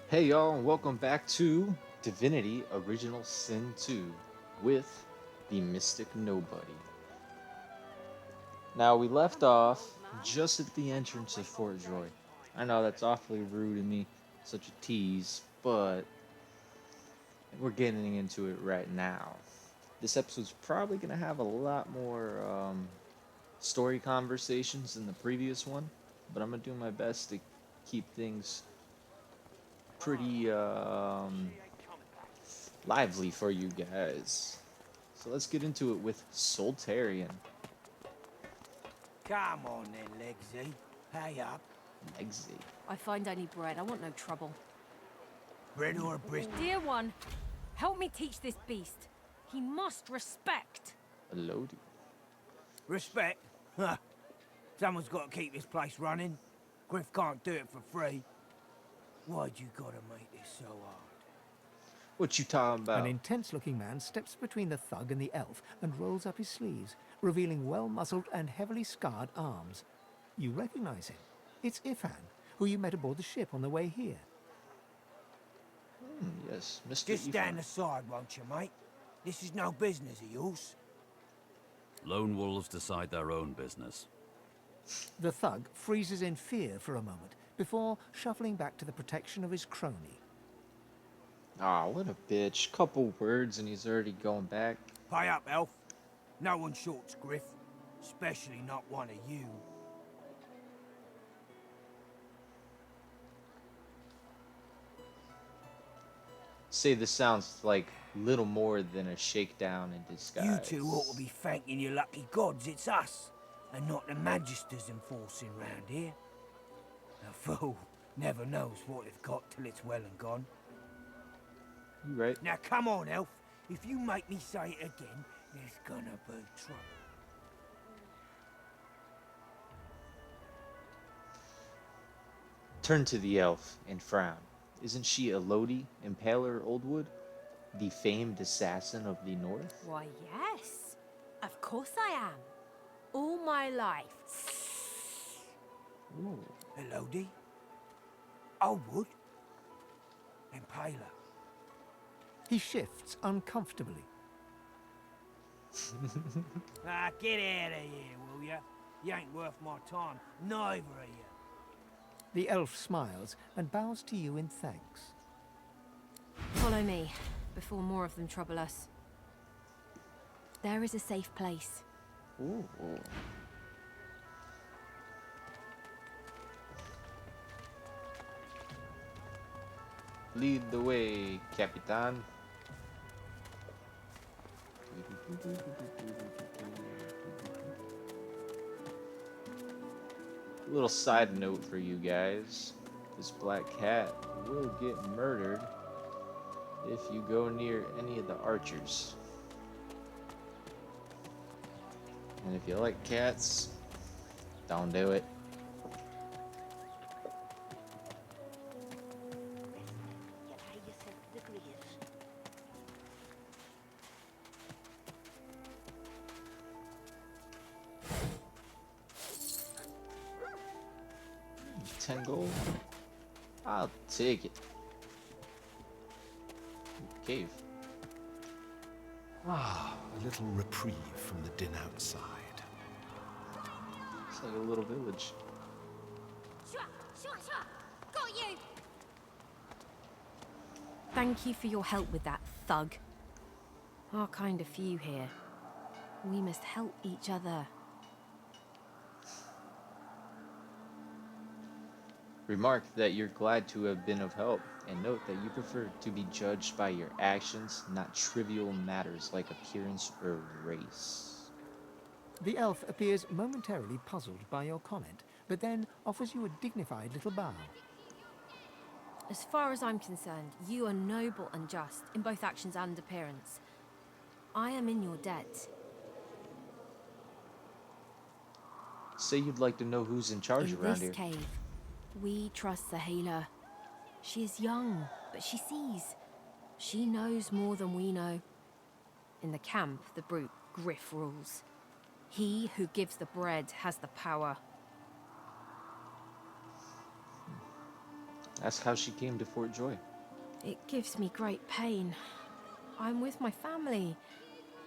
Hey y'all, and welcome back to Divinity Original Sin 2 with the Mystic Nobody. Now we left off just at the entrance of Fort Joy. I know that's awfully rude of me, such a tease, but we're getting into it right now. This episode's probably going to have a lot more story conversations than the previous one, but I'm going to do my best to keep things pretty lively for you guys. So let's get into it with Soltarian. Come on then, Legsy. Pay up. Legsy. I find only bread. I want no trouble. Bread or a brisk. Dear one, help me teach this beast. He must respect. Elodie. Respect? Huh. Someone's got to keep this place running. Griff can't do it for free. Why'd you gotta make this so hard? What you talking An about? intense-looking man steps between the thug and the elf and rolls up his sleeves, revealing well-muscled and heavily scarred arms. You recognize him. It's Ifan, who you met aboard the ship on the way here. Yes, Mr. Just stand Ifan. aside, won't you, mate? This is no business of yours. Lone wolves decide their own business. The thug freezes in fear for a moment before shuffling back to the protection of his crony. Ah, what a bitch. Couple words and he's already going back. Pay up, elf. No one shorts Griff. Especially not one of you. Say this sounds like little more than a shakedown in disguise. You two ought to be thanking your lucky gods it's us, and not the Magisters enforcing round here. A fool never knows what they've got till it's well and gone. You right. Now come on, elf. If you make me say it again, there's gonna be trouble. Turn to the elf and frown. Isn't she Elodie, Impaler Oldwood? The famed assassin of the North? Why, yes. Of course I am. All my life. Ooh. Elodie? Oldwood? Impaler? He shifts uncomfortably. Ah, get out of here, will ya? You ain't worth my time, neither are you. The elf smiles and bows to you in thanks. Follow me, before more of them trouble us. There is a safe place. Ooh. Lead the way, Capitan. Little side note for you guys. This black cat will get murdered if you go near any of the archers. And if you like cats, don't do it. $10 gold? I'll take it. Cave. A little reprieve from the din outside. It's like a little village. Got you! Thank you for your help with that, thug. Our kind of few here. We must help each other. Remark that you're glad to have been of help, and note that you prefer to be judged by your actions, not trivial matters like appearance or race. The elf appears momentarily puzzled by your comment, but then offers you a dignified little bow. As far as I'm concerned, you are noble and just in both actions and appearance. I am in your debt. Say you'd like to know who's in charge In around this here. cave, we trust the healer. She is young, but she sees. She knows more than we know. In the camp, the brute Griff rules. He who gives the bread has the power. Ask how she came to Fort Joy. It gives me great pain. I'm with my family.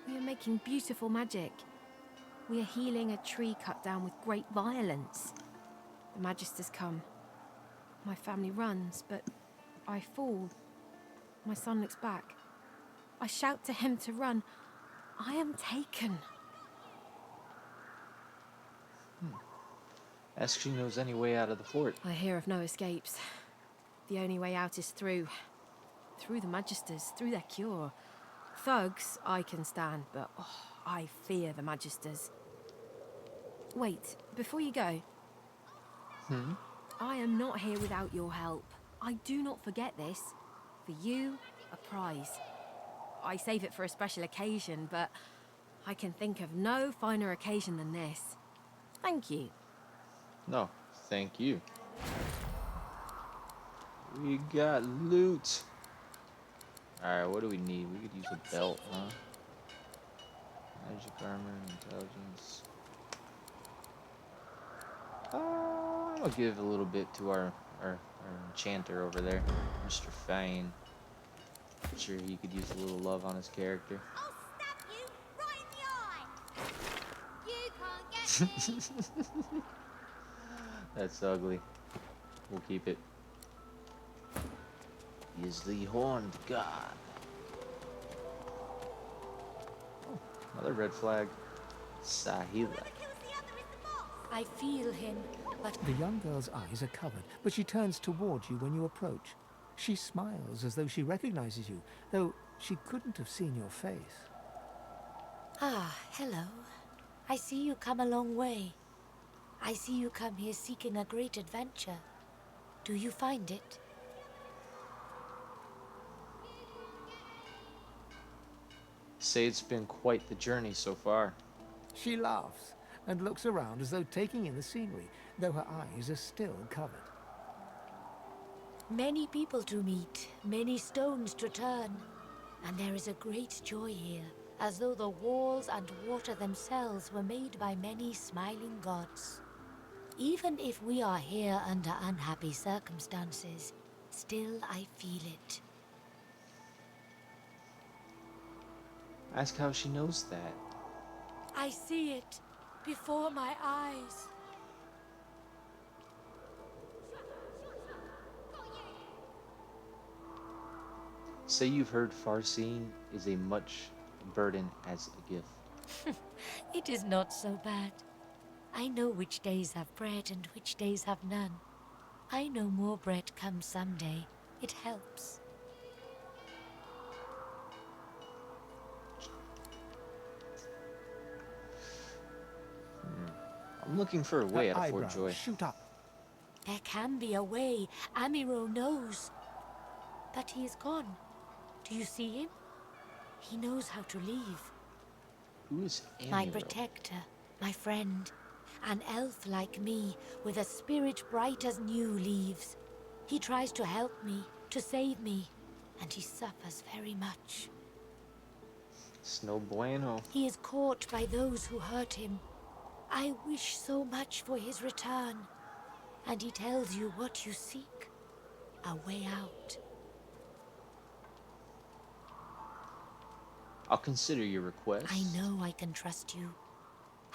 We are making beautiful magic. We are healing a tree cut down with great violence. The Magisters come. My family runs, but I fall. My son looks back. I shout to him to run. I am taken. Ask if she knows any way out of the fort. I hear of no escapes. The only way out is through. Through the Magisters, through their cure. Thugs I can stand, but I fear the Magisters. Wait, before you go. I am not here without your help. I do not forget this. For you, a prize. I save it for a special occasion, but I can think of no finer occasion than this. Thank you. No, thank you. We got loot. Alright, what do we need? We could use a belt, huh? Magic armor, intelligence. I'm gonna give a little bit to our enchanter over there, Mr. Fane. I'm sure he could use a little love on his character. I'll stab you right in the eye. You can't get me. That's ugly. We'll keep it. He is the horned god. Oh, another red flag. Sahila. Whoever kills the other is the boss. I feel him, but The young girl's eyes are covered, but she turns towards you when you approach. She smiles as though she recognizes you, though she couldn't have seen your face. hello. I see you come a long way. I see you come here seeking a great adventure. Do you find it? Say it's been quite the journey so far. She laughs and looks around as though taking in the scenery, though her eyes are still covered. Many people to meet, many stones to turn. And there is a great joy here, as though the walls and water themselves were made by many smiling gods. Even if we are here under unhappy circumstances, still I feel it. Ask how she knows that. I see it before my eyes. Say you've heard far-seeing is a much burden as a gift. It is not so bad. I know which days have bread and which days have none. I know more bread comes someday. It helps. I'm looking for a way Her out of Fort eyebrows Joy. shoot up. There can be a way. Amiro knows. But he is gone. Do you see him? He knows how to leave. Who is My Amiro? protector, my friend. An elf like me, with a spirit bright as new leaves. He tries to help me, to save me, and he suffers very much. It's no bueno. He is caught by those who hurt him. I wish so much for his return. And he tells you what you seek. A way out. I'll consider your request. I know I can trust you.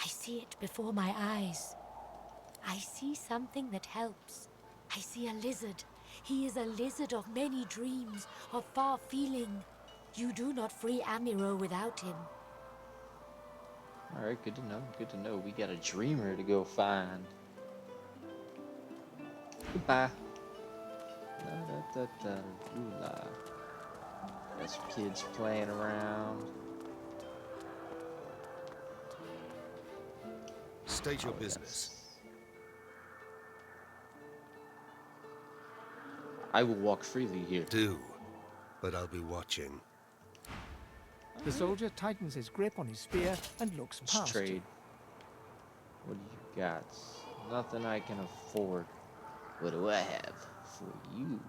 I see it before my eyes. I see something that helps. I see a lizard. He is a lizard of many dreams, of far feeling. You do not free Amiro without him. Alright, good to know, good to know. We got a dreamer to go find. Goodbye. Da, da, da, da, ooh, la. Got some kids playing around. State your Oh, business. I will walk freely here. Do, but I'll be watching. The soldier tightens his grip on his spear and looks Let's past trade. you. What do you got? Nothing I can afford. What do I have for you?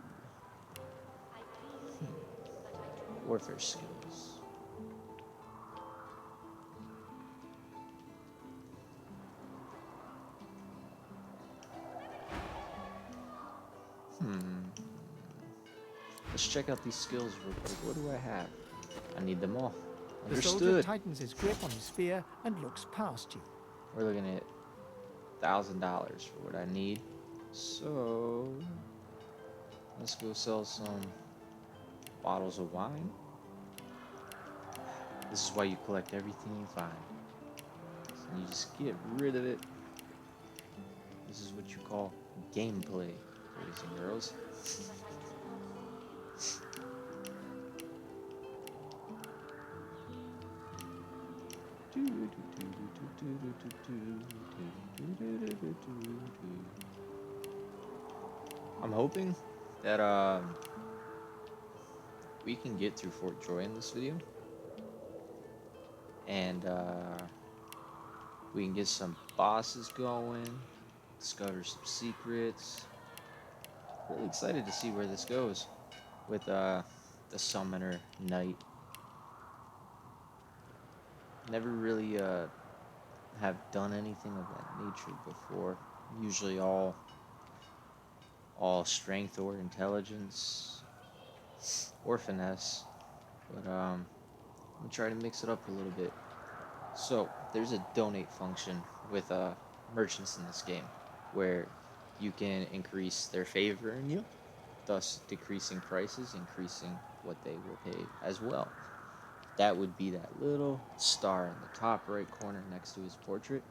Warfare skills. Let's check out these skills real quick. What do I have? I need them all. The soldier Understood. tightens his grip on his spear and looks past you. We're looking at $1,000 for what I need. So let's go sell some bottles of wine. This is why you collect everything you find. And you just get rid of it. This is what you call gameplay, boys and girls. I'm hoping that we can get through Fort Joy in this video, and we can get some bosses going, discover some secrets. Really excited to see where this goes with the Summoner Knight. Never really have done anything of that nature before. Usually all strength or intelligence or finesse, but I'm gonna try to mix it up a little bit. So there's a donate function with merchants in this game where you can increase their favor in you, thus decreasing prices, increasing what they will pay as well. That would be that little star in the top right corner next to his portrait.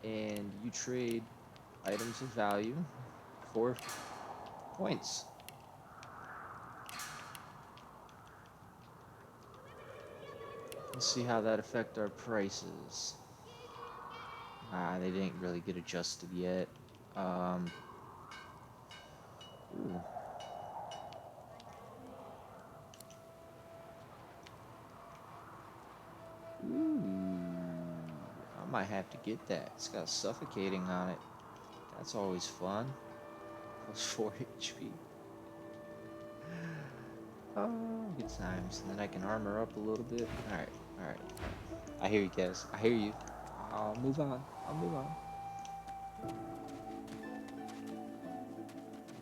And you trade items of value for points. Let's see how that affect our prices. They didn't really get adjusted yet. Ooh. Ooh, I might have to get that. It's got suffocating on it. That's always fun. Plus 4 HP. Oh, good times. And then I can armor up a little bit. Alright, alright. I hear you guys. I hear you. I'll move on. I'll move on.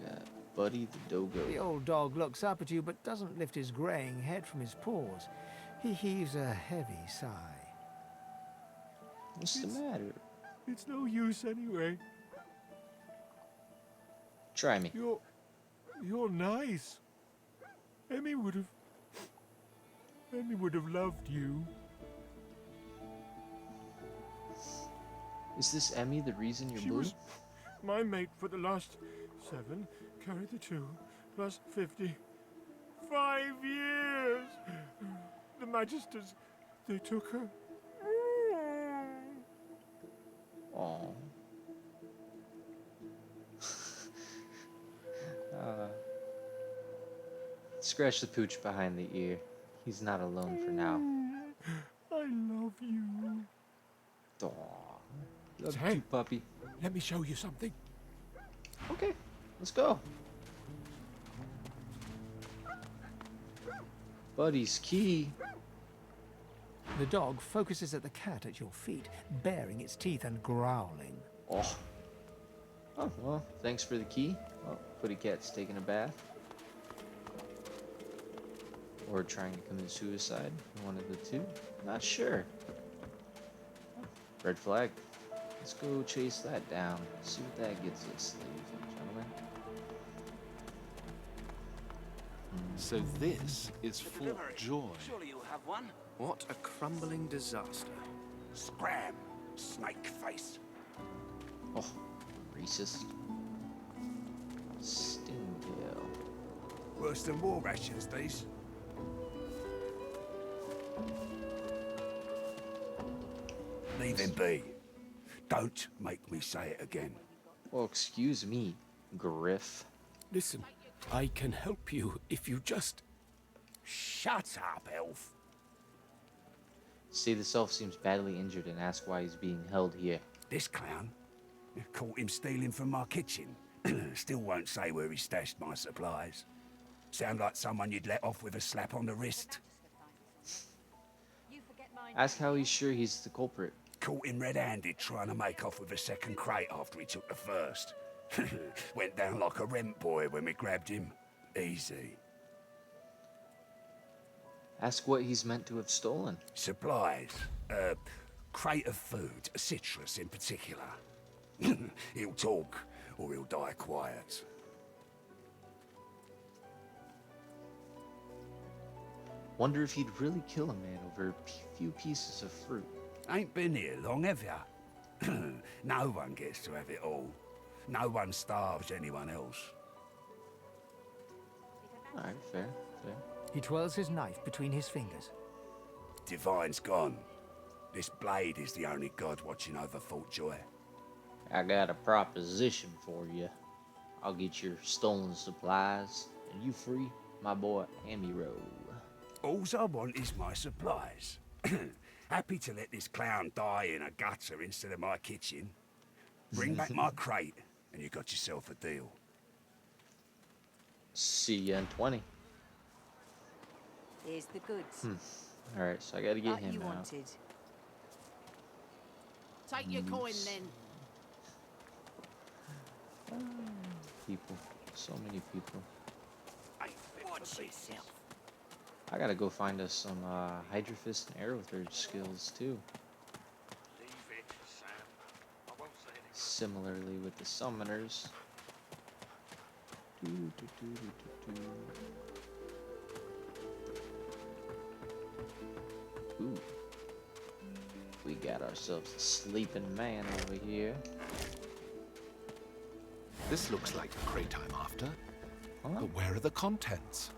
Got Buddy the Dogo. The old dog looks up at you but doesn't lift his graying head from his paws. He heaves a heavy sigh. What's the matter? It's no use anyway. Try me. You're nice. Emmy would have loved you. Is this Emmy the reason you're She blue? was my mate for the last 7, carry the 2, plus 50. 5 years! The Magisters, they took her. Aww. Scratch the pooch behind the ear. He's not alone for now. I love you. Aww. Love Hey. you, puppy. Let me show you something. Okay, let's go. Buddy's key. The dog focuses at the cat at your feet, baring its teeth and growling. Oh. Oh, well, thanks for the key. Well, Putty Cat's taking a bath. Or trying to commit suicide. One of the two. Not sure. Red flag. Let's go chase that down. See what that gets us, ladies and gentlemen. So this is Fort Joy. Surely you have one. What a crumbling disaster. Scram, snake face. Oh, racist. Stingtail. Worse than war rations, these. Leave him be. Don't make me say it again. Well, excuse me, Griff. Listen, I can help you if you just... Shut up, elf. See, this elf seems badly injured and ask why he's being held here. This clown? Caught him stealing from my kitchen. Still won't say where he stashed my supplies. Sound like someone you'd let off with a slap on the wrist. Ask how he's sure he's the culprit. Caught him red-handed trying to make off with a second crate after he took the first. Went down like a rent boy when we grabbed him. Easy. Ask what he's meant to have stolen. Supplies. Crate of food, citrus in particular. He'll talk, or he'll die quiet. Wonder if he'd really kill a man over a few pieces of fruit. Ain't been here long, have ya? No one gets to have it all. No one starves anyone else. Alright, fair, fair. He twirls his knife between his fingers. Divine's gone. This blade is the only god watching over Fort Joy. I got a proposition for you. I'll get your stolen supplies, and you free my boy Amiro. Alls I want is my supplies. Happy to let this clown die in a gutter instead of my kitchen. Bring back my crate, and you got yourself a deal. See ya in 20. Here's the goods. Alright, so I gotta get Like him you out. wanted. Take your coin then. People. So many people. Watch yourself. I gotta go find us some Hydra Fist and Arrow Third skills too. Similarly with the summoners. Ooh. We got ourselves a sleeping man over here. This looks like the crate I'm after. Huh? But where are the contents?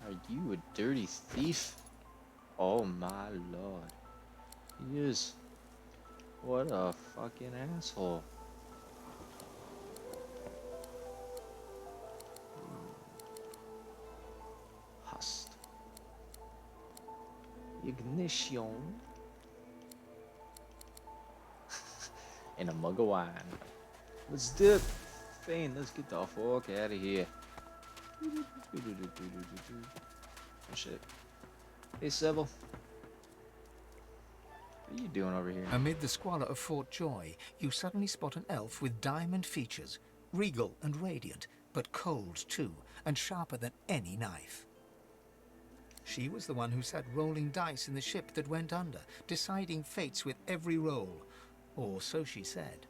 Are you a dirty thief? Oh my lord. He is. What a fucking asshole. Hust. Ignition. And a mug of wine. Let's dip. Fane, let's get the fuck out of here. Oh shit. Hey Sybil. What are you doing over here? Amid the squalor of Fort Joy, you suddenly spot an elf with diamond features, regal and radiant, but cold too, and sharper than any knife. She was the one who sat rolling dice in the ship that went under, deciding fates with every roll, or so she said.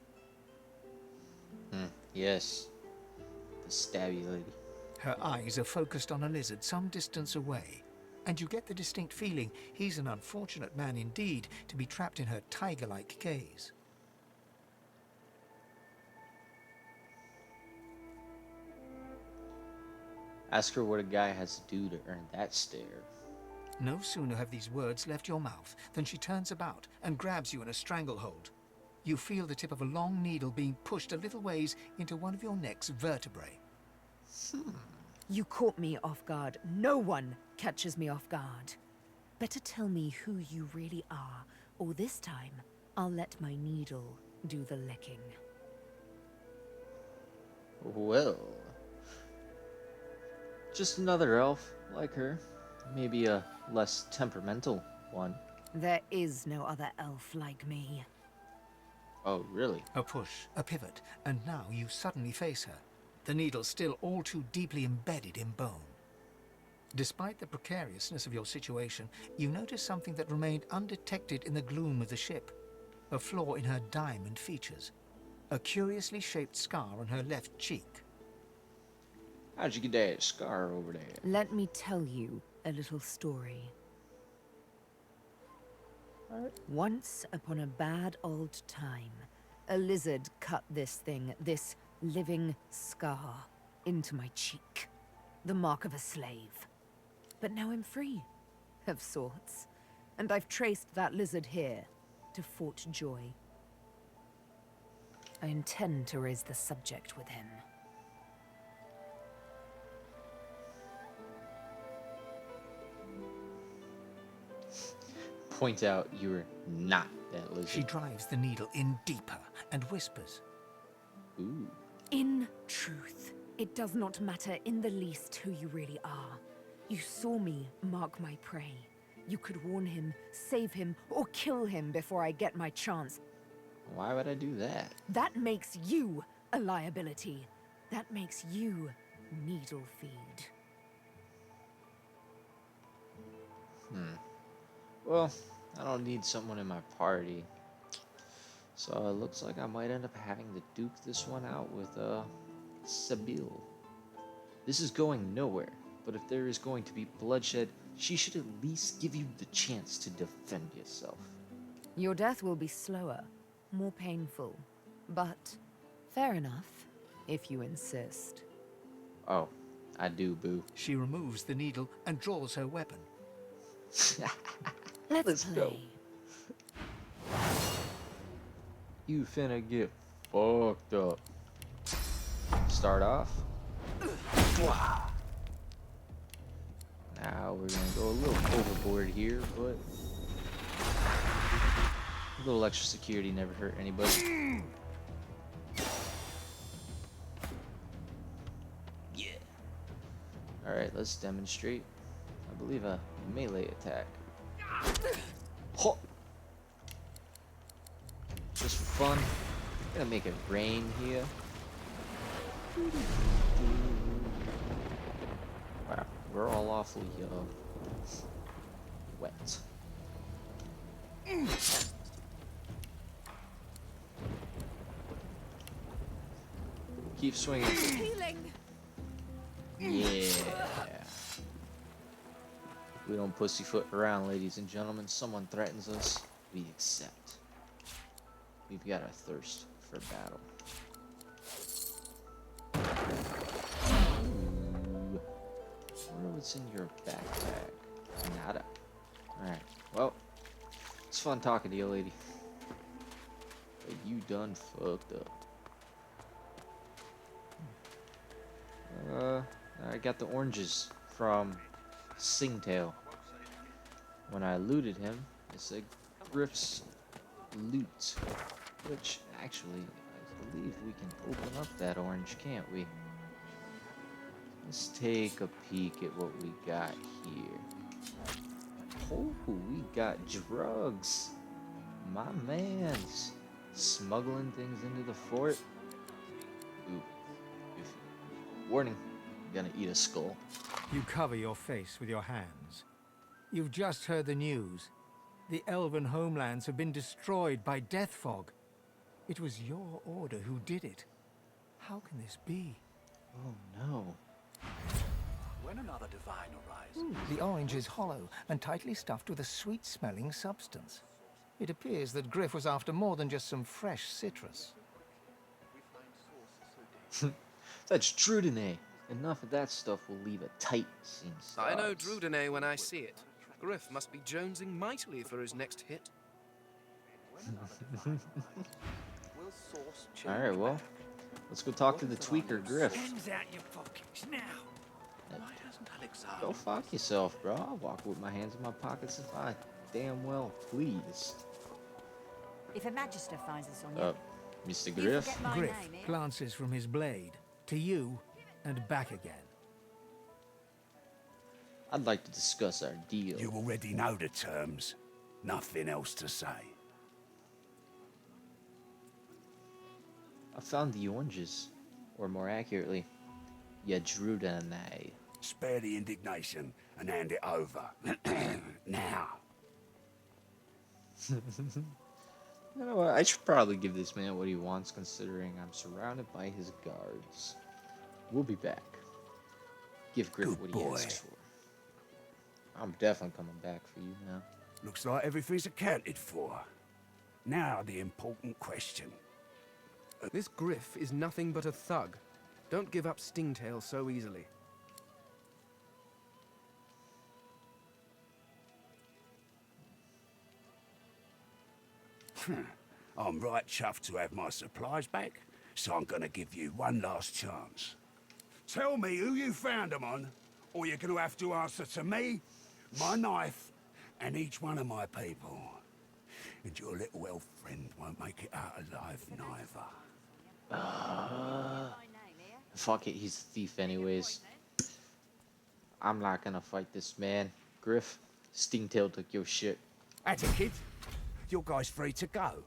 Yes. The stabby lady. Her eyes are focused on a lizard some distance away, and you get the distinct feeling he's an unfortunate man indeed to be trapped in her tiger-like gaze. Ask her what a guy has to do to earn that stare. No sooner have these words left your mouth than she turns about and grabs you in a stranglehold. You feel the tip of a long needle being pushed a little ways into one of your neck's vertebrae. You caught me off guard. No one catches me off guard. Better tell me who you really are, or this time I'll let my needle do the licking. Well. Just another elf, like her. Maybe a less temperamental one. There is no other elf like me. Oh, really? A push, a pivot, and now you suddenly face her, the needle still all too deeply embedded in bone. Despite the precariousness of your situation, you notice something that remained undetected in the gloom of the ship. A flaw in her diamond features. A curiously shaped scar on her left cheek. How'd you get that scar over there? Let me tell you a little story. Once upon a bad old time, a lizard cut this thing, this living scar, into my cheek. The mark of a slave. But now I'm free, of sorts. And I've traced that lizard here, to Fort Joy. I intend to raise the subject with him. Point out you were not that lizard. She drives the needle in deeper and whispers. Ooh. In truth, it does not matter in the least who you really are. You saw me mark my prey. You could warn him, save him, or kill him before I get my chance. Why would I do that? That makes you a liability. That makes you needle feed. Well, I don't need someone in my party. So it looks like I might end up having to duke this one out with Sabil. This is going nowhere, but if there is going to be bloodshed, she should at least give you the chance to defend yourself. Your death will be slower, more painful, but fair enough, if you insist. Oh, I do, boo. She removes the needle and draws her weapon. Let's go. play. You finna get fucked up. Start off. Now we're gonna go a little overboard here, but a little extra security never hurt anybody. Yeah. Alright, let's demonstrate. I believe a melee attack. Ho! Just for fun. Gonna make it rain here. Wow, we're all awfully wet. Keep swinging. Healing. Yeah. We don't pussyfoot around, ladies and gentlemen. Someone threatens us, we accept. We've got a thirst for battle. Ooh. I wonder what's in your backpack. Nada. Alright, well, it's fun talking to you, lady. But you done fucked up. I got the oranges from Singtail. When I looted him, it said Griff's loot. Which, actually, I believe we can open up that orange, can't we? Let's take a peek at what we got here. Oh, we got drugs. My man's smuggling things into the fort. Ooh. Warning, I'm gonna eat a skull. You cover your face with your hands. You've just heard the news. The elven homelands have been destroyed by death fog. It was your order who did it. How can this be? Oh no. When another divine arises, The orange is hollow and tightly stuffed with a sweet-smelling substance. It appears that Griff was after more than just some fresh citrus. That's Drudene. Enough of that stuff will leave a tight scene. I know Drudene when I see it. Griff must be jonesing mightily for his next hit. Alright, well, let's go talk to the tweaker, Griff. Hands out your pockets now. Go fuck yourself, bro. I'll walk with my hands in my pockets if I damn well please. If a magister finds this on you, Mr. you Griff? forget my Griff name, eh? glances from his blade to you and back again. I'd like to discuss our deal. You already know the terms. Nothing else to say. I found the oranges. Or more accurately, Drudene. Spare the indignation and hand it over. Now. You know what? I should probably give this man what he wants, considering I'm surrounded by his guards. We'll be back. Give Griff Good what boy. he asks for. I'm definitely coming back for you now. Looks like everything's accounted for. Now the important question. This Griff is nothing but a thug. Don't give up Stingtail so easily. I'm right chuffed to have my supplies back, so I'm gonna give you one last chance. Tell me who you found them on, or you're gonna have to answer to me, my knife, and each one of my people. And your little elf friend won't make it out alive neither. Fuck it, he's a thief anyways. I'm not gonna fight this man. Griff, Stingtail took your shit. At a kid, your guy's free to go.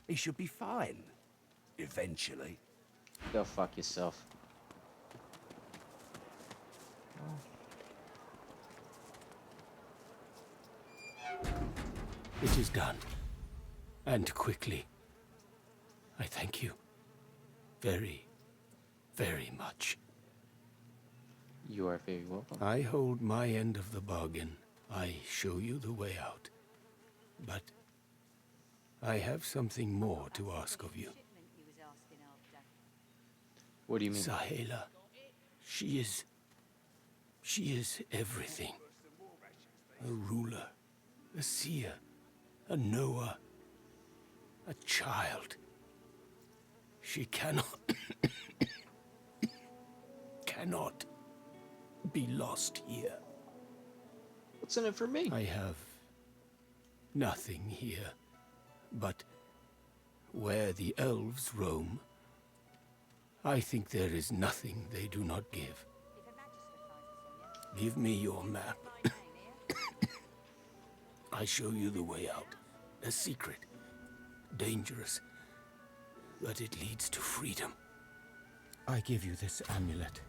He should be fine. Eventually. Go fuck yourself. It is done. And quickly. I thank you. Very, very much. You are very welcome. I hold my end of the bargain. I show you the way out. But I have something more to ask of you. What do you mean? Sahela. She is everything. A ruler, a seer, a knower, a child. She cannot be lost here. What's in it for me? I have nothing here, but where the elves roam, I think there is nothing they do not give. Give me your map. I show you the way out. A secret. Dangerous. But it leads to freedom. I give you this amulet.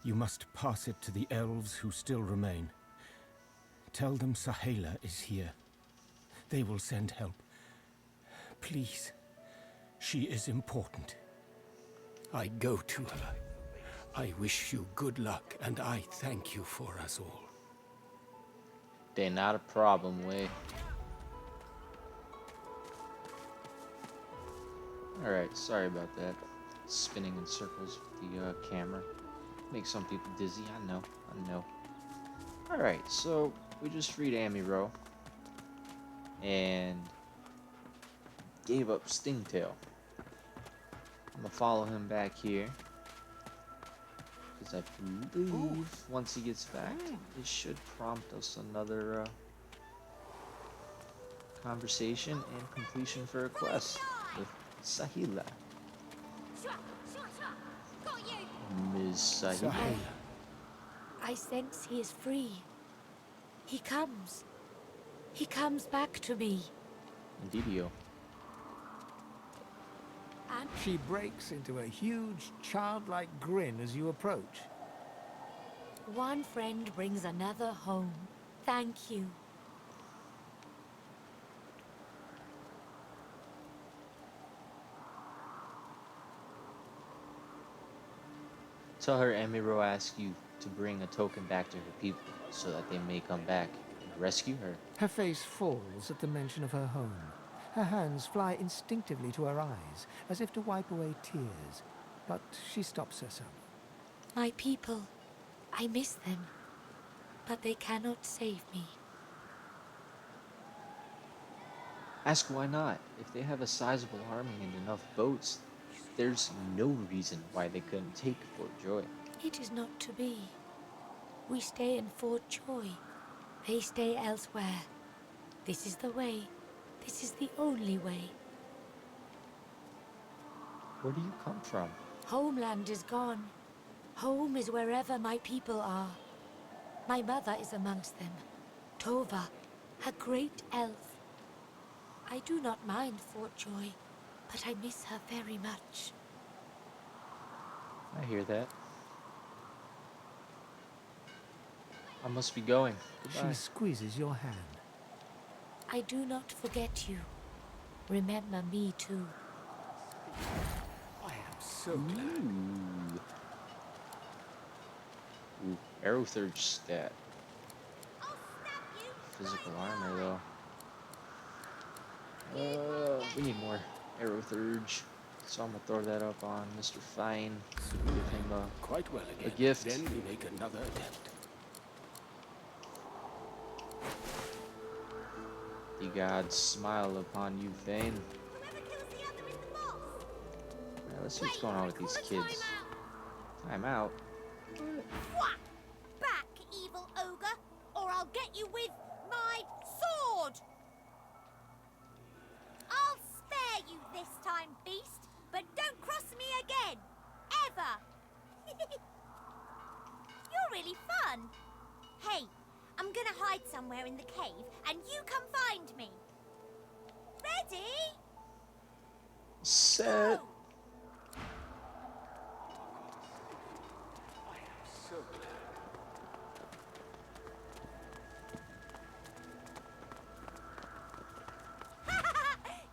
You must pass it to the elves who still remain. Tell them Sahela is here. They will send help. Please. She is important. I go to her. I wish you good luck, and I thank you for us all. They're not a problem, Way. Alright, sorry about that. Spinning in circles with the camera. Makes some people dizzy, I know. Alright, so we just freed Amiro. And gave up Stingtail. I'm gonna follow him back here. Because I believe once he gets back, it should prompt us another conversation and completion for a quest with Sahela. Ms. Sahela. I sense he is free. He comes. He comes back to me. Indeedio. And She breaks into a huge, childlike grin as you approach. one friend brings another home. Thank you. Tell her Amiro asked you to bring a token back to her people so that they may come back and rescue her. Her face falls at the mention of her home. Her hands fly instinctively to her eyes, as if to wipe away tears, but she stops herself. My people, I miss them, but they cannot save me. Ask why not. If they have a sizable army and enough boats, there's no reason why they couldn't take Fort Joy. It is not to be. We stay in Fort Joy. They stay elsewhere. This is the way. This is the only way. Where do you come from? Homeland is gone. Home is wherever my people are. My mother is amongst them. Tova, a great elf. I do not mind Fort Joy, but I miss her very much. I hear that. I must be going. Goodbye. She squeezes your hand. I do not forget you. Remember me too. I am so glad. Ooh, arrow surge stat. Physical armor though. We need more arrow surge. So I'm gonna throw that up on Mr. Fine. Give him quite well again. A gift. Then we make another attempt. The gods smile upon you, Vane. Alright, let's see what's going on with these kids. Time out. Whack! Back, evil ogre, or I'll get you with my sword! I'll spare you this time, beast, but don't cross me again. Ever! You're really fun. Hey, I'm gonna hide hide somewhere in the cave, and you come find me. Ready? Set. Go. So glad.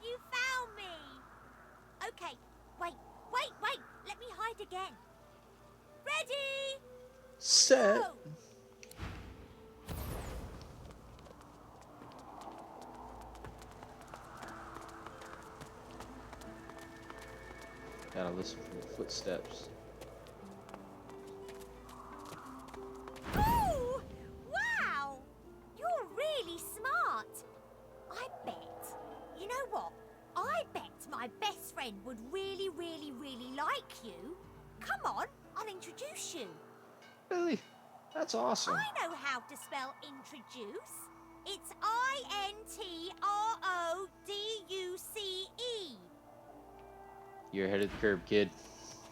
You found me! Okay, wait. Let me hide again. Ready? Set. Go! Gotta listen for the footsteps. Ooh! Wow! You're really smart. I bet. You know what? I bet my best friend would really like you. Come on, I'll introduce you. Really? That's awesome. I know how to spell introduce. It's INTRODUCE. You're ahead of the curve, kid.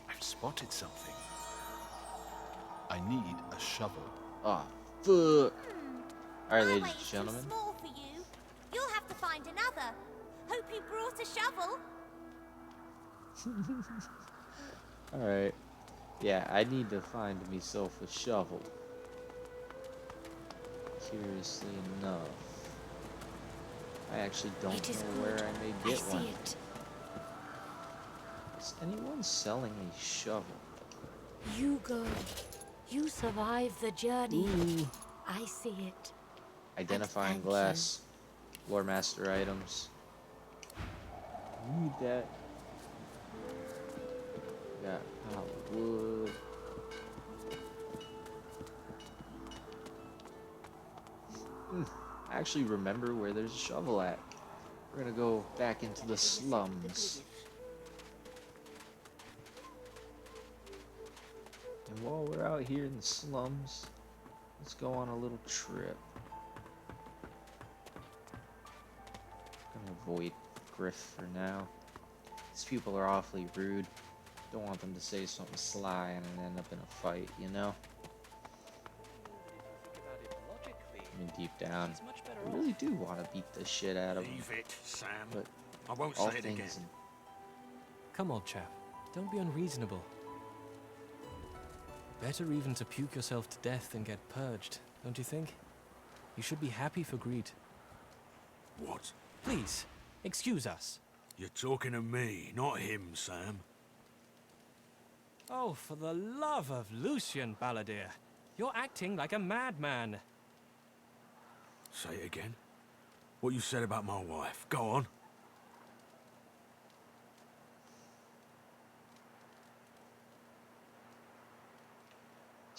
I've spotted something. I need a shovel. Ah, fuck. Alright, My ladies way and is too gentlemen. small for you. You'll have to find another. Hope you brought a shovel. Alright. Yeah, I need to find myself a shovel. Curiously enough, I actually don't It is know where good. I may I get see one. it. Is anyone selling a shovel? You go. You survive the journey. Ooh. I see it. Identifying thank glass. Lore master items. Need that. Got wood. I actually remember where there's a shovel at. We're gonna go back into the slums. And while we're out here in the slums, let's go on a little trip. Gonna avoid Griff for now. These people are awfully rude. Don't want them to say something sly and then end up in a fight, you know? I mean, deep down, I really do want to beat the shit out of them. Leave it, Sam. But I won't all say it again. things in Come, old chap. Don't be unreasonable. Better even to puke yourself to death than get purged, don't you think? You should be happy for greed. What? Please, excuse us. You're talking to me, not him, Sam. Oh, for the love of Lucian, Balladeer. You're acting like a madman. Say it again. What you said about my wife. Go on.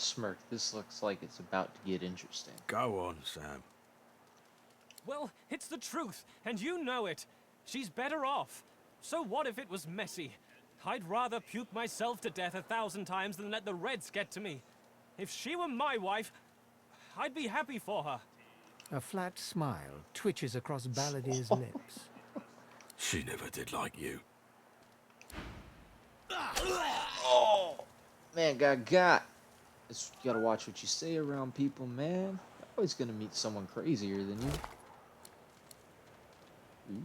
smirk. This looks like it's about to get interesting. Go on, Sam. Well, it's the truth, and you know it. She's better off. So what if it was messy? I'd rather puke myself to death 1,000 times than let the Reds get to me. If she were my wife, I'd be happy for her. A flat smile twitches across Balladeer's lips. She never did like you. Oh, man, got. It's, you gotta watch what you say around people, man. You're always gonna meet someone crazier than you. Ooh.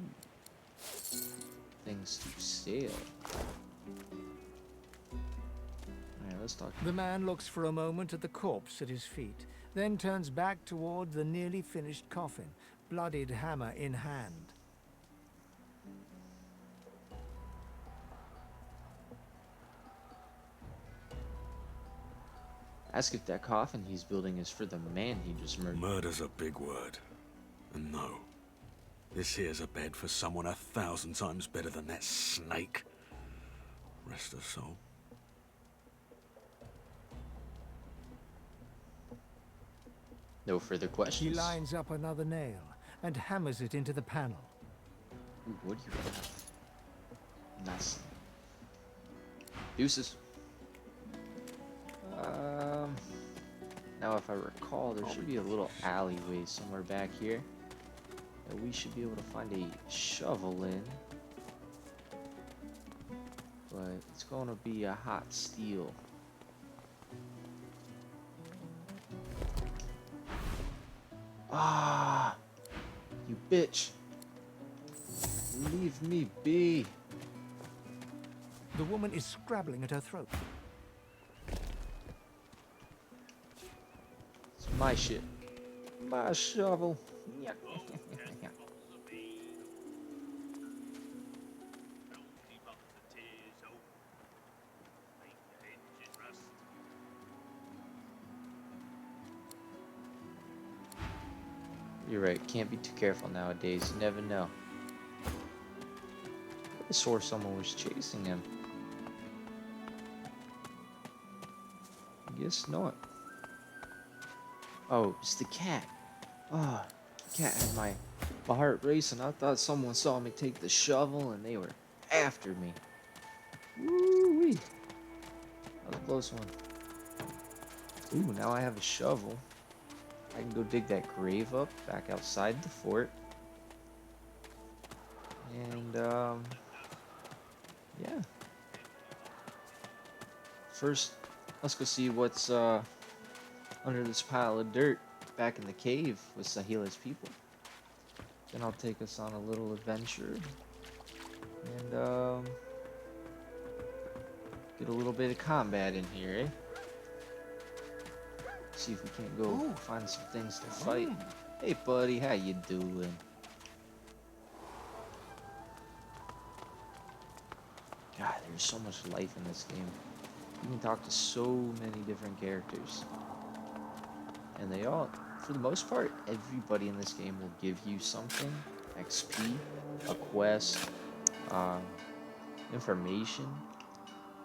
Things to sell. Alright, let's talk. The man looks for a moment at the corpse at his feet, then turns back toward the nearly finished coffin, bloodied hammer in hand. Ask if that coffin he's building is for the man he just murdered. Murder's a big word. And no. This here's a bed for someone 1,000 times better than that snake. Rest her soul. No further questions. He lines up another nail and hammers it into the panel. Ooh, what do you have? Nice. Deuces. Now if I recall, there should be a little alleyway somewhere back here that we should be able to find a shovel in. But it's going to be a hot steel. Ah, you bitch. Leave me be. The woman is scrabbling at her throat. It's my shit. My shovel. You're right, can't be too careful nowadays, you never know. I swore someone was chasing him. Guess not. Oh, it's the cat. Oh, the cat had my heart racing. I thought someone saw me take the shovel and they were after me. Woo-wee. That was a close one. Ooh, now I have a shovel. I can go dig that grave up back outside the fort. And, yeah. First, let's go see what's under this pile of dirt back in the cave with Sahila's people. Then I'll take us on a little adventure. And, get a little bit of combat in here, eh? See if we can't go find some things to fight. Hey, buddy, how you doing? God, there's so much life in this game. You can talk to so many different characters. And they all, for the most part, everybody in this game will give you something. XP, a quest, information.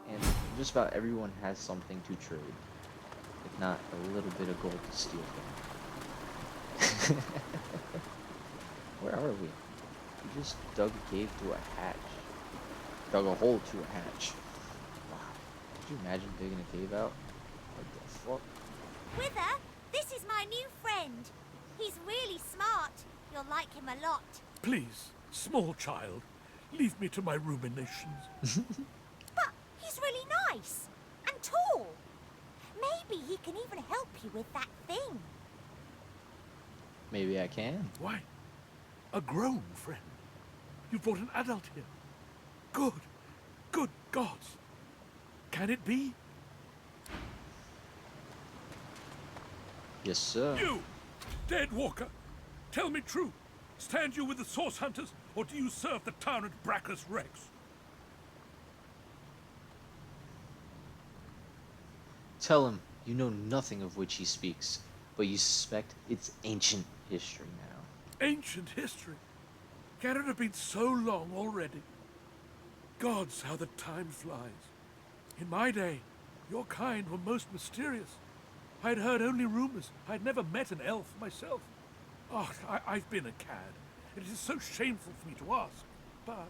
And just about everyone has something to trade. If not, a little bit of gold to steal from. Where are we? We just dug a cave to a hatch. Dug a hole to a hatch. Wow. Could you imagine digging a cave out? What the fuck? Wither, this is my new friend. He's really smart. You'll like him a lot. Please, small child, leave me to my ruminations. But he's really nice and tall. Maybe he can even help you with that thing. Maybe I can. Why? A grown friend? You brought an adult here. Good. Good gods. Can it be? Yes, sir. You, dead walker. Tell me true. Stand you with the source hunters, or do you serve the tyrant Brachus Rex? Tell him you know nothing of which he speaks, but you suspect it's ancient history now. Ancient history? Can it have been so long already? Gods, how the time flies. In my day, your kind were most mysterious. I'd heard only rumors. I'd never met an elf myself. Oh, I've been a cad. It is so shameful for me to ask, but...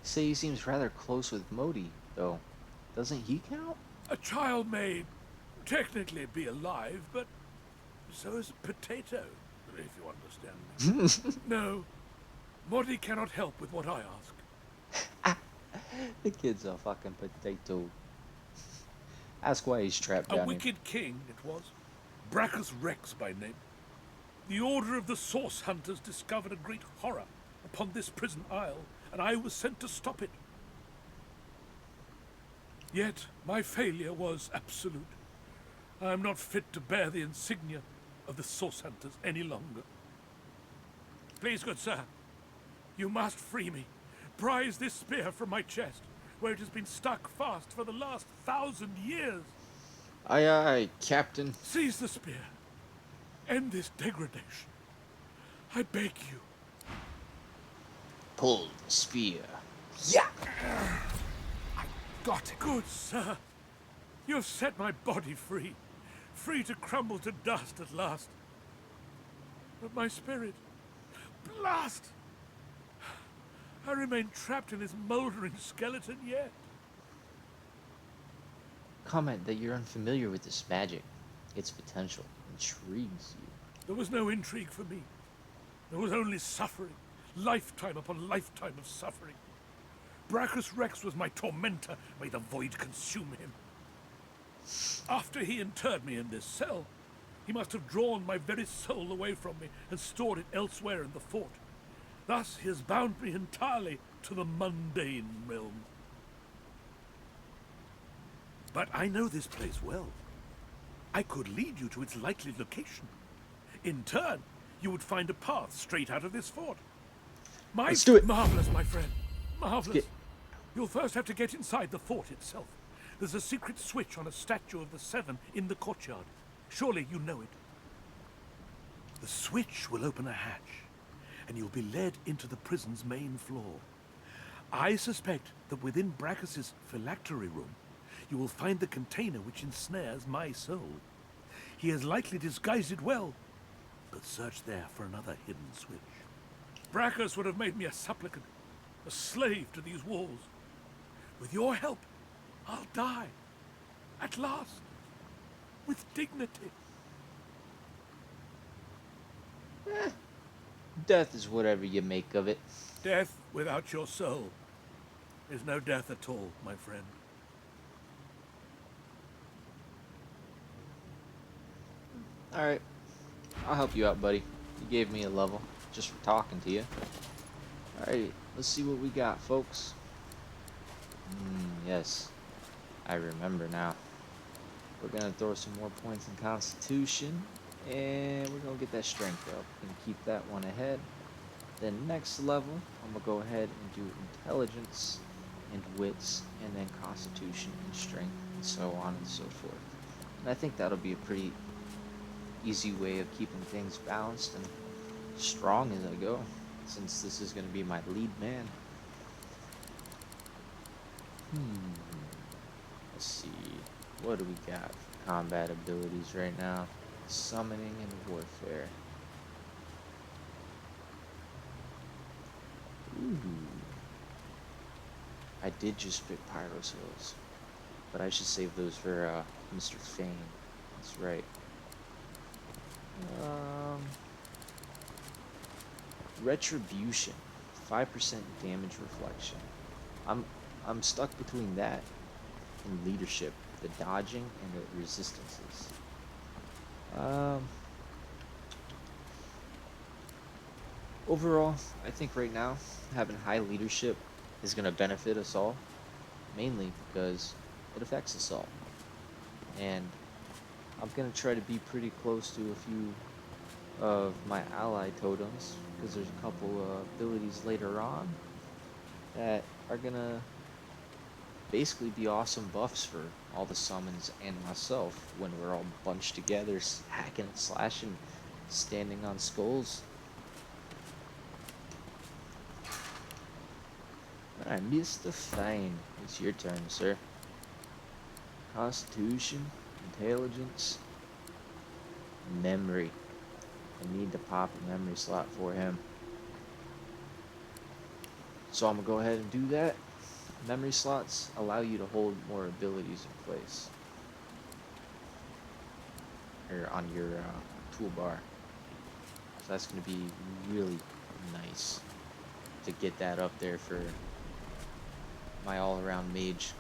Say he seems rather close with Modi, though. Doesn't he count? A child may technically be alive, but so is a potato, if you understand me. No, Modi cannot help with what I ask. The kid's a fucking potato. Ask why he's trapped down A wicked king it was, Brachus Rex by name. The Order of the Source Hunters discovered a great horror upon this prison isle, and I was sent to stop it. Yet my failure was absolute. I am not fit to bear the insignia of the Source Hunters any longer. Please, good sir, you must free me. Prise this spear from my chest, where it has been stuck fast for the last 1,000 years. Aye, aye, Captain. Seize the spear. End this degradation. I beg you. Pull the spear. Yeah! I got it. Good sir. You have set my body free. Free to crumble to dust at last. But my spirit... Blast! I remain trapped in this mouldering skeleton yet. Comment that you're unfamiliar with this magic. Its potential intrigues you. There was no intrigue for me. There was only suffering. Lifetime upon lifetime of suffering. Brachus Rex was my tormentor. May the void consume him. After he interred me in this cell, he must have drawn my very soul away from me and stored it elsewhere in the fort. Thus he has bound me entirely to the mundane realm. But I know this place well. I could lead you to its likely location. In turn, you would find a path straight out of this fort. Let's do it. Marvelous, my friend. Marvelous. You'll first have to get inside the fort itself. There's a secret switch on a statue of the Seven in the courtyard. Surely you know it. The switch will open a hatch, and you'll be led into the prison's main floor. I suspect that within Brachus's phylactery room, you will find the container which ensnares my soul. He has likely disguised it well, but search there for another hidden switch. Brachus would have made me a supplicant, a slave to these walls. With your help, I'll die. At last. With dignity. Death is whatever you make of it. Death without your soul is no death at all, my friend. Alright. I'll help you out, buddy. You gave me a level just for talking to you. Alright, let's see what we got, folks. Yes. I remember now. We're going to throw some more points in Constitution. And we're going to get that strength up. We're going to keep that one ahead. Then next level, I'm going to go ahead and do Intelligence and Wits. And then Constitution and Strength. And so on and so forth. And I think that'll be a pretty easy way of keeping things balanced and strong as I go. Since this is going to be my lead man. Let's see. What do we got for combat abilities right now? Summoning and warfare. Ooh. I did just pick Pyro's Hills. But I should save those for Mr. Fane. That's right. Retribution. 5% damage reflection. I'm stuck between that and leadership, the dodging and the resistances. Overall, I think right now having high leadership is going to benefit us all, mainly because it affects us all. And I'm going to try to be pretty close to a few of my ally totems, because there's a couple abilities later on that are going to basically be awesome buffs for all the summons and myself when we're all bunched together, hacking and slashing, standing on skulls. Alright, Mr. Fane, it's your turn, sir. Constitution, Intelligence, Memory. I need to pop a memory slot for him. So I'm going to go ahead and do that. Memory slots allow you to hold more abilities in place. Or on your toolbar. So that's going to be really nice to get that up there for my all-around mage.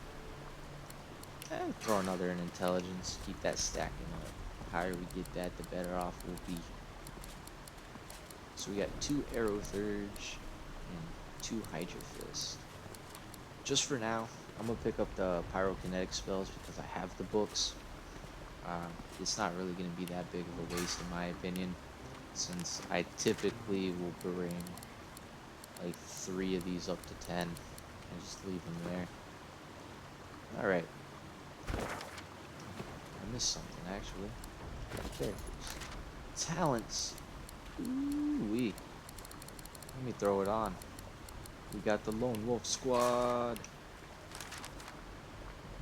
And throw another in intelligence, keep that stacking up. The higher we get that, the better off we'll be. So we got 2 Arrow Thurge and 2 Hydra Fist. Just for now, I'm going to pick up the pyrokinetic spells because I have the books. It's not really going to be that big of a waste in my opinion, since I typically will bring like 3 of these up to 10 and just leave them there. Alright. I missed something actually. Characters. Talents. Ooh-wee. Let me throw it on. We got the Lone Wolf Squad.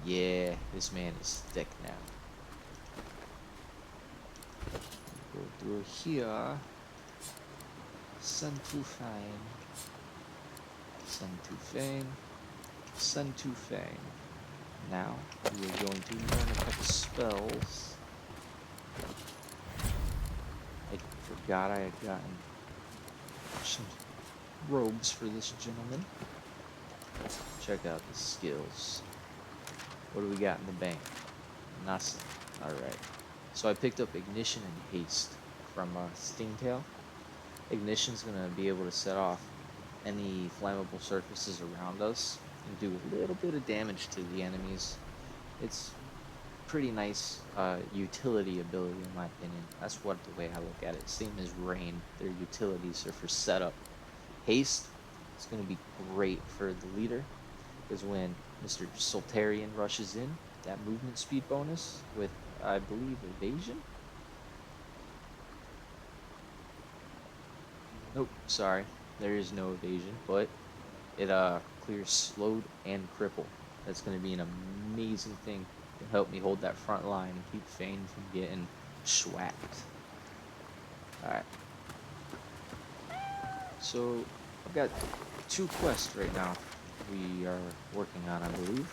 Yeah, this man is thick now. Go through here. Send to Fane. Send to Fane. Send to Fane. Now, we are going to learn a couple spells. I forgot I had gotten some robes for this gentleman. Check out the skills. What do we got in the bank? Nasa. Alright. So I picked up Ignition and Haste from Stingtail. Ignition's gonna be able to set off any flammable surfaces around us and do a little bit of damage to the enemies. It's pretty nice utility ability in my opinion. That's what the way I look at it. Same as Rain. Their utilities are for setup. Haste is going to be great for the leader, because when Mr. Soltarian rushes in, that movement speed bonus with, I believe, evasion? Nope, sorry. There is no evasion, but it clears slowed and cripple. That's going to be an amazing thing to help me hold that front line and keep Fane from getting schwacked. Alright. So, I've got 2 quests right now we are working on, I believe.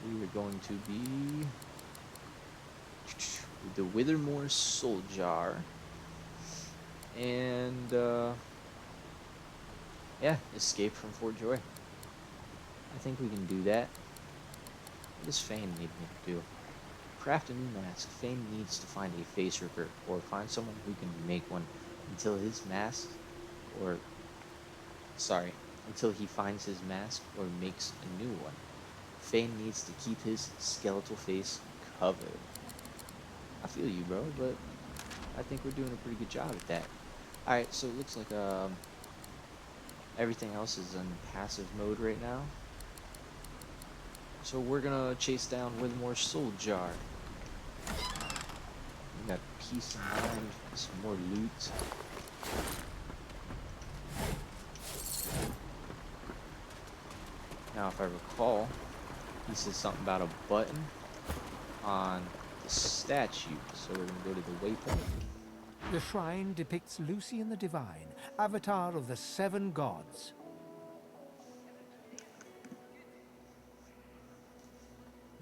We are going to be the Withermore Soul Jar. And, yeah, escape from Fort Joy. I think we can do that. What does Fane need me to do? Craft a new mask. Fane needs to find a face ripper, or find someone who can make one until his mask, or, sorry, until he finds his mask or makes a new one. Fane needs to keep his skeletal face covered. I feel you, bro, but I think we're doing a pretty good job at that. Alright, so it looks like everything else is in passive mode right now. So we're gonna chase down Withermore Soul Jar. We got peace of mind, some more loot. Now, if I recall, he says something about a button on the statue. So we're gonna go to the waypoint. The shrine depicts Lucian the Divine, avatar of the 7 gods.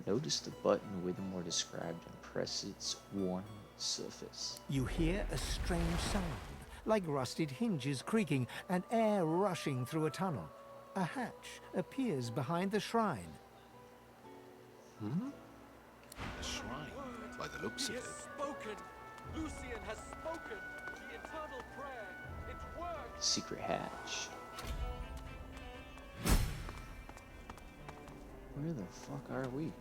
Notice the button Withermore described and press its worn surface. You hear a strange sound, like rusted hinges creaking and air rushing through a tunnel. A hatch appears behind the shrine. A shrine, by the looks of it. Spoken. Lucian has spoken. The eternal prayer. It works. Secret hatch. Where the fuck are we?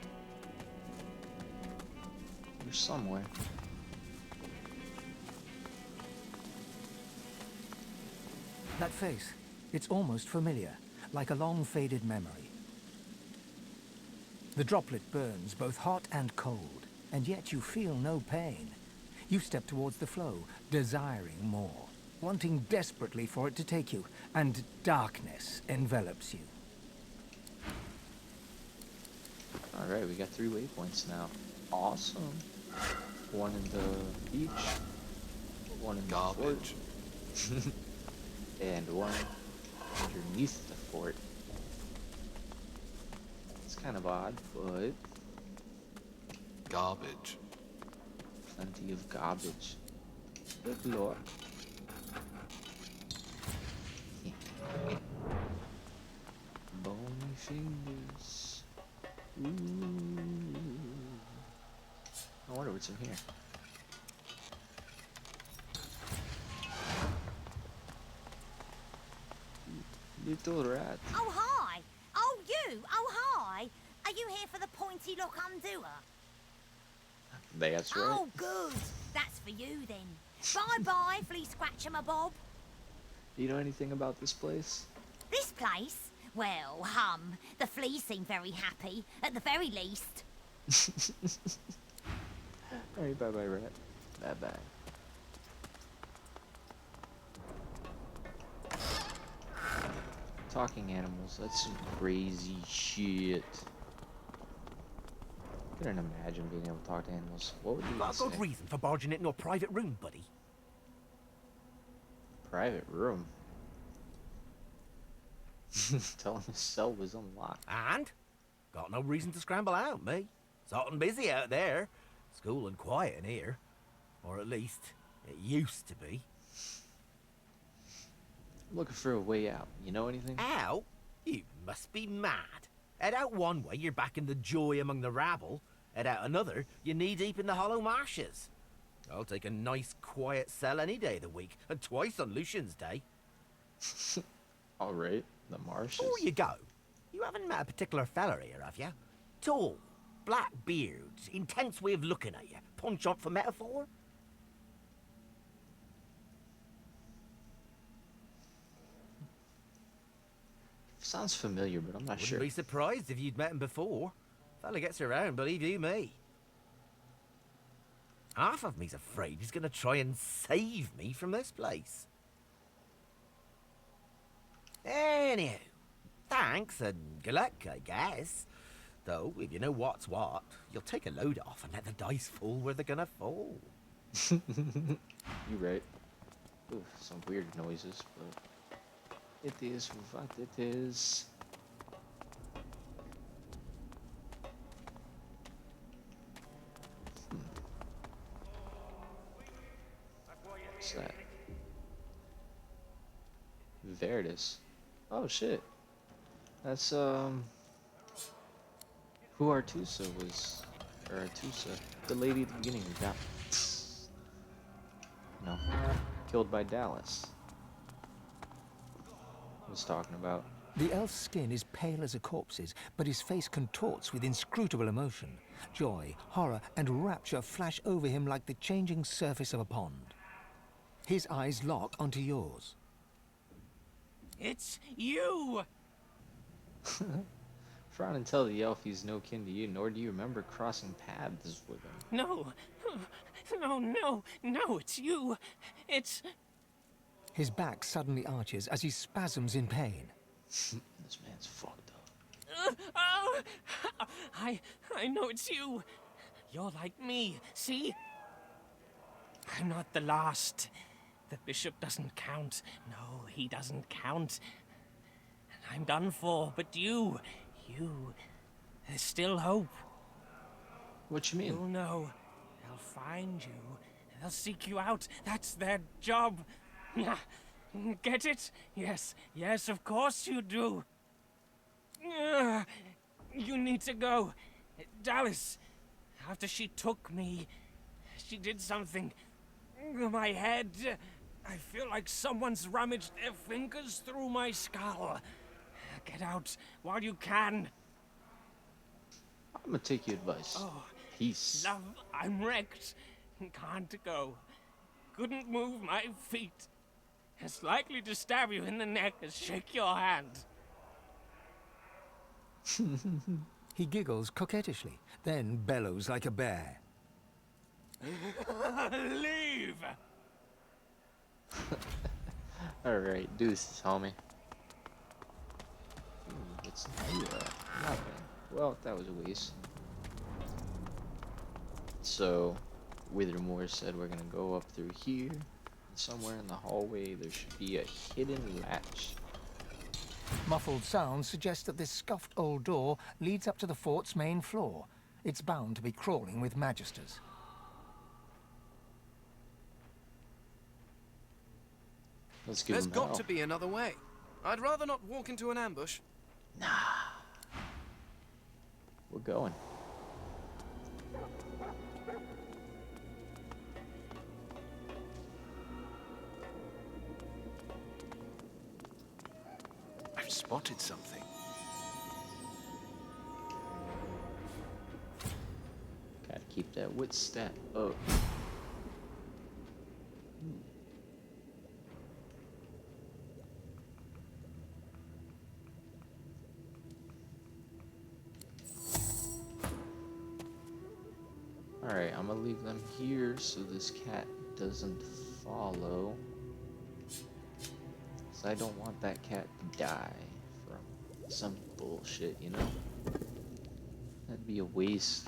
We're somewhere. That face, it's almost familiar, like a long-faded memory. The droplet burns both hot and cold, and yet you feel no pain. You step towards the flow, desiring more, wanting desperately for it to take you, and darkness envelops you. Alright, we got 3 waypoints now. Awesome. One in the beach, one in Garbage. the fort, and one underneath the fort. It's kind of odd, but Garbage. plenty of garbage. Good lord. Bony fingers. Ooh. I wonder what's in here. Little rat. Oh, hi. Oh, you. Oh, hi. Are you here for the pointy lock undoer? That's right. Oh, good. That's for you, then. Bye-bye, Flea Scratcher, my bob. Do you know anything about this place? This place? Well, the fleas seem very happy, at the very least. Alright, bye-bye, rat. Bye-bye. Talking animals, that's some crazy shit. Couldn't imagine being able to talk to animals. What would you Got a say? good reason for barging into a private room, buddy. Private room? Tell him his cell was unlocked. And? Got no reason to scramble out, me. It's hot and busy out there. It's cool and quiet in here. Or at least, it used to be. I'm looking for a way out. You know anything? Out? You must be mad. Head out one way, you're back in the joy among the rabble. Head out another, you're knee-deep in the hollow marshes. I'll take a nice, quiet cell any day of the week, and twice on Lucian's Day. All right, the marshes. Before you go, you haven't met a particular fella here, have you? Tall, black beards, intense way of looking at you. Punch up for metaphor? Sounds familiar, but I'm not sure. Wouldn't be surprised if you'd met him before. Fella gets around, believe you me. Half of me's afraid he's gonna try and save me from this place. Anyhow, thanks and good luck, I guess. Though, if you know what's what, you'll take a load off and let the dice fall where they're gonna fall. You right. Ooh, some weird noises, but it is what it is. What's that? Verdus. Oh shit. That's who Artusa was, or Artusa, the lady at the beginning who got, no, killed by Dallas. Was talking about. The elf's skin is pale as a corpse's, but his face contorts with inscrutable emotion. Joy, horror, and rapture flash over him like the changing surface of a pond. His eyes lock onto yours. It's you! Frown and tell the elf he's no kin to you, nor do you remember crossing paths with him. No, no, it's you. It's... His back suddenly arches as he spasms in pain. This man's fucked up. I know it's you. You're like me, see? I'm not the last. The bishop doesn't count. No, he doesn't count. I'm done for, but you, there's still hope. What you mean? You'll know. They'll find you. They'll seek you out. That's their job. Get it? Yes, of course you do. You need to go. Dallas, after she took me, she did something. My head. I feel like someone's rummaged their fingers through my skull. Get out while you can. I'm gonna take your advice. Oh, peace. Love, I'm wrecked. Can't go. Couldn't move my feet. As likely to stab you in the neck as shake your hand. He giggles coquettishly, then bellows like a bear. Leave! Alright, deuces, homie. It's nothing. Well, that was a waste. So, Withermore said we're gonna go up through here. Somewhere in the hallway there should be a hidden latch. Muffled sounds suggest that this scuffed old door leads up to the fort's main floor. It's bound to be crawling with magisters. Let's give There's him got hell. to be another way. I'd rather not walk into an ambush. Nah. We're going. I've spotted something. Gotta keep that wit stat up. Alright, I'm gonna leave them here so this cat doesn't follow. So I don't want that cat to die from some bullshit, you know? That'd be a waste.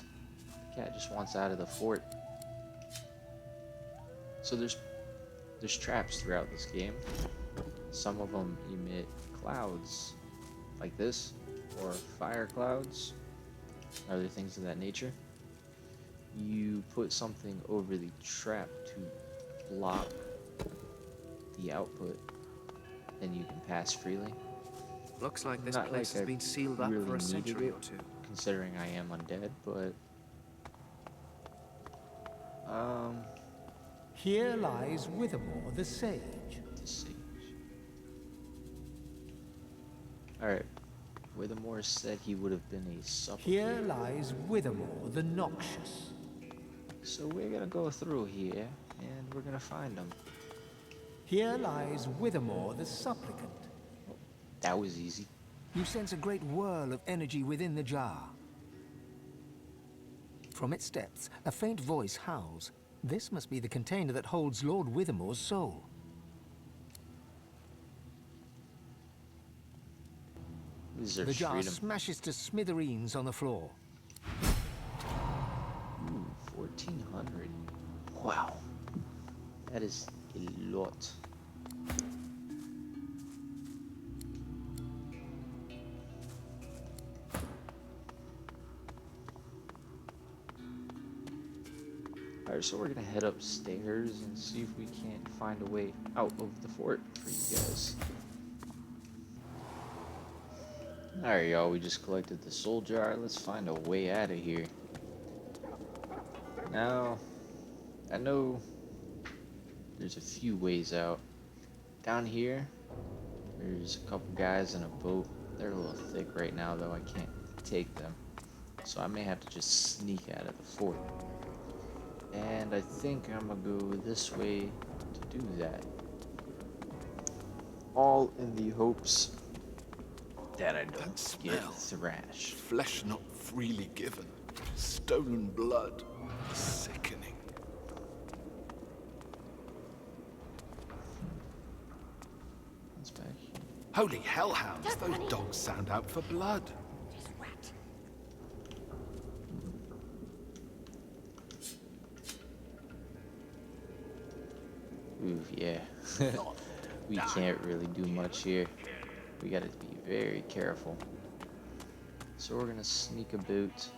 The cat just wants out of the fort. So there's traps throughout this game. Some of them emit clouds like this, or fire clouds, other things of that nature. You put something over the trap to block the output, and you can pass freely. Looks like this Not place like has been sealed up really for a needed century it, or two. considering I am undead, but Here lies Withermore the Sage. The Sage. Alright. Withermore said he would have been a supplicator. Here lies Withermore the Noxious. So we're gonna go through here, and we're gonna find him. Here lies Withermore the Supplicant. That was easy. You sense a great whirl of energy within the jar. From its depths, a faint voice howls. This must be the container that holds Lord Withermore's soul. The jar freedom. smashes to smithereens on the floor. Ooh, 1400. Wow. That is a lot. Alright, so we're gonna head upstairs and see if we can't find a way out of the fort for you guys. Alright, y'all, we just collected the soul jar. Let's find a way out of here. Now, I know there's a few ways out. Down here, there's a couple guys in a boat. They're a little thick right now, though. I can't take them. So I may have to just sneak out of the fort. And I think I'm gonna go this way to do that. All in the hopes that I don't get thrashed. Flesh not freely given. Stolen blood. Sickening. What's back here? Holy hellhounds, those dogs sound out for blood. Ooh, yeah. We can't really do much here. We gotta be very careful. So we're gonna sneak a boot.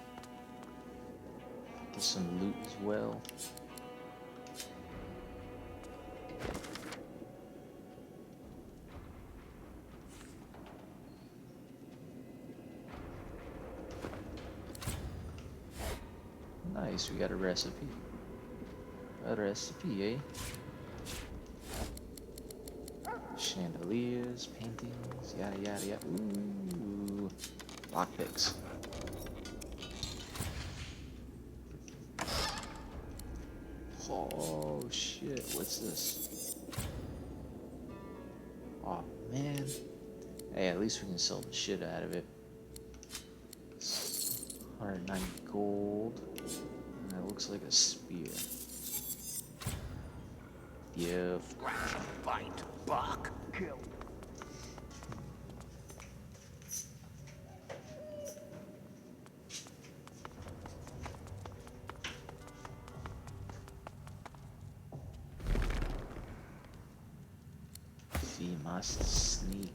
Get some loot as well. Nice, we got a recipe. A recipe, eh? Chandeliers, paintings, yada yada yada. Ooh, lockpicks. Oh shit, what's this? Oh man. Hey, at least we can sell the shit out of it. It's 190 gold. And that looks like a spear. Yep. Bite, bark, kill. We must sneak.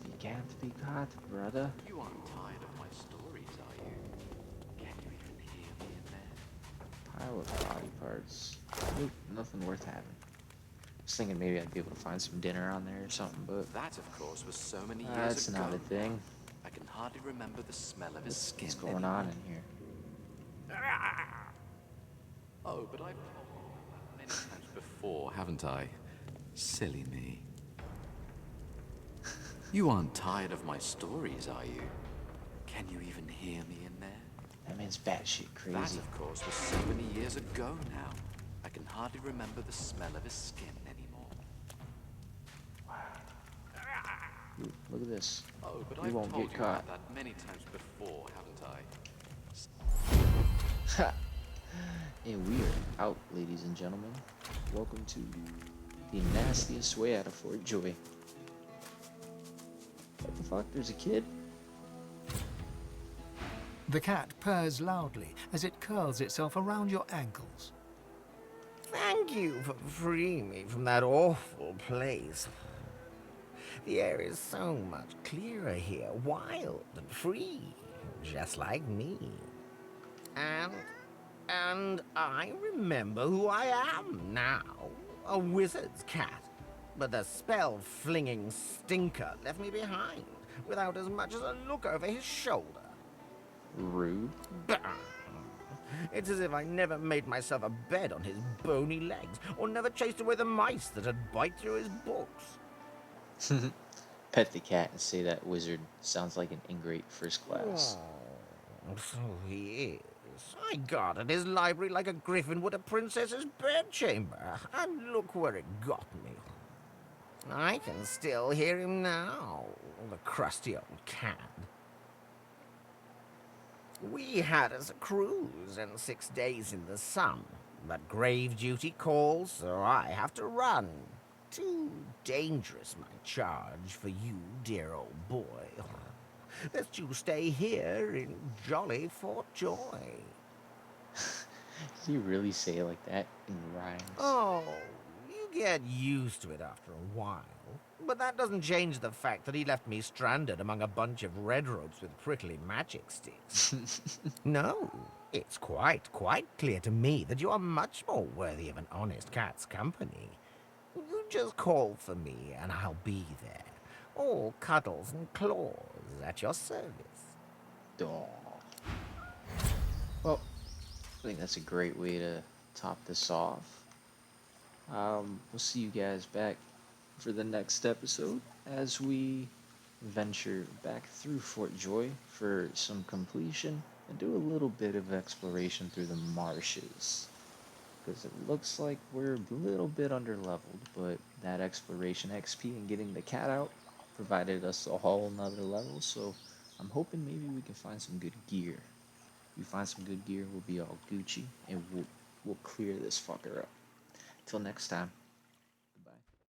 We can't be caught, brother. You aren't tired of my stories, are you? Can you even hear me in there? Pile of body parts. Nope, nothing worth having. I was thinking maybe I'd be able to find some dinner on there or something, but That, of course, was so many years that's ago. not a thing. I can hardly remember the smell of his skin. What's going on in here? Oh, but I've told you many times before, haven't I? Silly me. You aren't tired of my stories, are you? Can you even hear me in there? That man's batshit crazy. That, of course, was so many years ago now. I can hardly remember the smell of his skin anymore. Ooh, look at this. Oh, but You I've won't told get you caught. about that many times before, haven't I? Ha! And we are out, ladies and gentlemen. Welcome to the nastiest way out of Fort Joy. What the fuck? There's a kid? The cat purrs loudly as it curls itself around your ankles. Thank you for freeing me from that awful place. The air is so much clearer here, wild and free, just like me. And I remember who I am now, a wizard's cat. But the spell-flinging stinker left me behind, without as much as a look over his shoulder. Rude. Bah! It's as if I never made myself a bed on his bony legs, or never chased away the mice that'd bite through his books. Pet the cat and say that wizard sounds like an ingrate first class. Oh, so he is. I guarded his library like a griffin would a princess's bedchamber, and look where it got me. I can still hear him now, the crusty old cad. We had us a cruise and 6 days in the sun, but grave duty calls, so I have to run. Too dangerous, my charge, for you, dear old boy. Lest you stay here in jolly Fort Joy. Did you really say it like that in rhymes? Oh, you get used to it after a while. But that doesn't change the fact that he left me stranded among a bunch of red ropes with prickly magic sticks. No, it's quite clear to me that you are much more worthy of an honest cat's company. You just call for me and I'll be there. All cuddles and claws at your service. Aw. Well, I think that's a great way to top this off. We'll see you guys back for the next episode as we venture back through Fort Joy for some completion and do a little bit of exploration through the marshes. Because it looks like we're a little bit underleveled, but that exploration XP and getting the cat out provided us a whole nother level, so I'm hoping maybe we can find some good gear. If we find some good gear, we'll be all Gucci, and we'll clear this fucker up. Till next time.